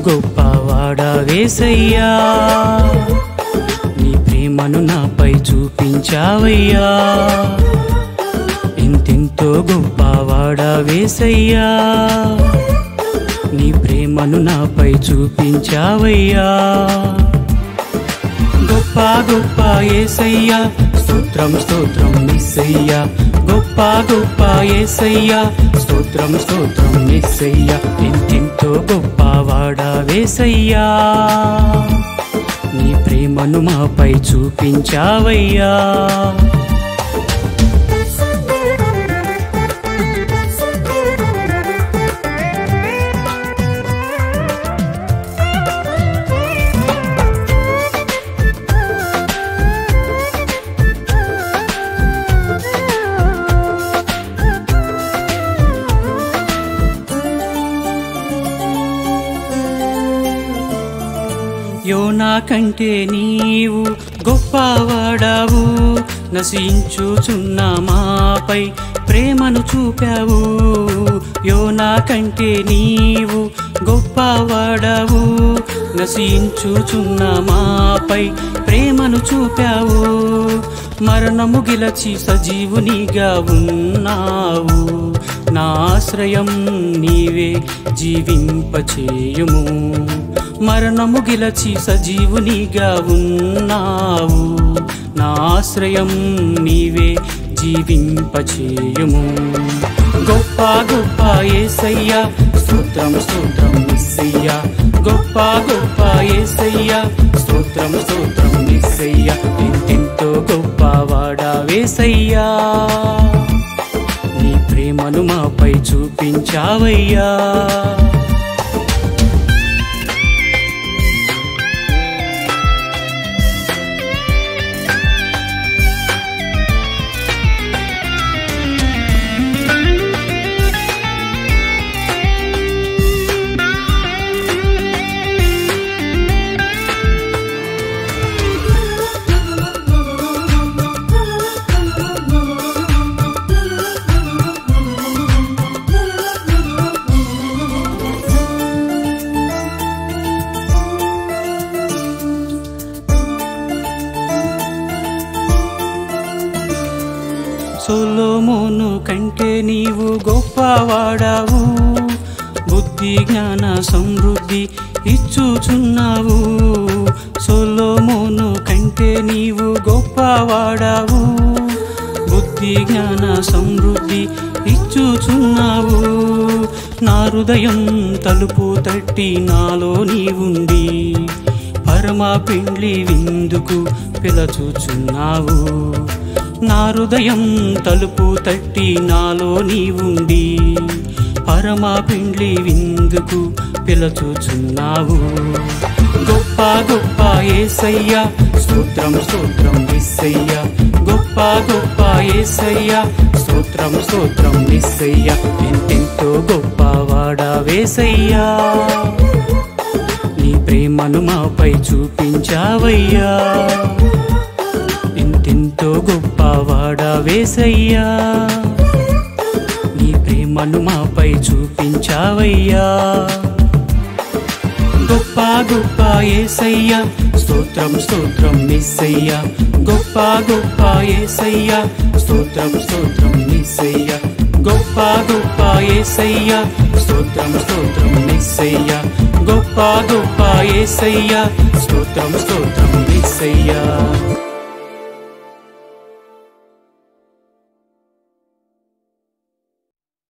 గొప్పవాడా యేసయ్యా, నీ ప్రేమను నాపై చూపించావయ్యా. ఎంతెంతో గొప్పవాడా యేసయ్యా, నీ ప్రేమను నాపై చూపించావయ్యా. గొప్ప గొప్ప యేసయ్యా, స్తోత్రం స్తోత్రం యేసయ్యా. గొప్ప గొప్ప యేసయ్యా, స్తోత్రం స్తోత్రం యేసయ్యా. ఎంతెంతో గొప్పవాడా యేసయ్యా, నీ ప్రేమను మాపై చూపించావయ్యా. యోనా కంటే నీవు గొప్పవాడావు, నశించుచున్న మాపై ప్రేమను చూపావు. యోనా కంటే నీవు గొప్పవాడావు, నశించుచున్న మాపై ప్రేమను చూపావు. మరణము గెలచి సజీవునిగా ఉన్నావు, నా ఆశ్రయం నీవే జీవింపచేయుము. మరణము గెలచి సజీవునిగా ఉన్నావు, నా ఆశ్రయం నీవే జీవింపచేయుము. గొప్ప గొప్ప యేసయ్యా, స్తోత్రం స్తోత్రం యేసయ్యా. గొప్ప గొప్ప యేసయ్యా, స్తోత్రం స్తోత్రం యేసయ్యా. ఎంతెంతో గొప్పవాడా యేసయ్యా, నీ ప్రేమను మాపై చూపించావయ్యా. సొలొమోను కంటే నీవు గొప్పవాడావు, బుద్ధి జ్ఞాన సమృద్ధి ఇచ్చుచున్నావు. సొలొమోను కంటే నీవు గొప్పవాడావు, బుద్ధి జ్ఞాన సమృద్ధి ఇచ్చుచున్నావు. నా హృదయం తలుపు తట్టి నాలో నీవుండి, పరమ పెండ్లి విందుకు పిలచుచున్నావు. నా హృదయం తలుపు తట్టి నాలో నీవుండి, పరమ పెండ్లి విందుకు పిలచుచున్నావు. గొప్ప గొప్ప యేసయ్యా, స్తోత్రం స్తోత్రం యేసయ్యా. గొప్ప గొప్ప యేసయ్యా, స్తోత్రం స్తోత్రం యేసయ్యా. ఎంతెంతో గొప్పవాడా యేసయ్యా, నీ ప్రేమను మాపై చూపించావయ్యా. ఎంతెంతో గొప్పవాడా యేసయ్యా, నీ ప్రేమను మాపై చూపించావయ్యా. గొప్ప గొప్ప యేసయ్యా, స్తోత్రం స్తోత్రం యేసయ్యా. గొప్ప గొప్ప యేసయ్యా, స్తోత్రం స్తోత్రం యేసయ్యా. గొప్ప గొప్ప యేసయ్యా, స్తోత్రం స్తోత్రం యేసయ్యా. గొప్ప గొప్ప యేసయ్యా, స్తోత్రం స్తోత్రం యేసయ్యా.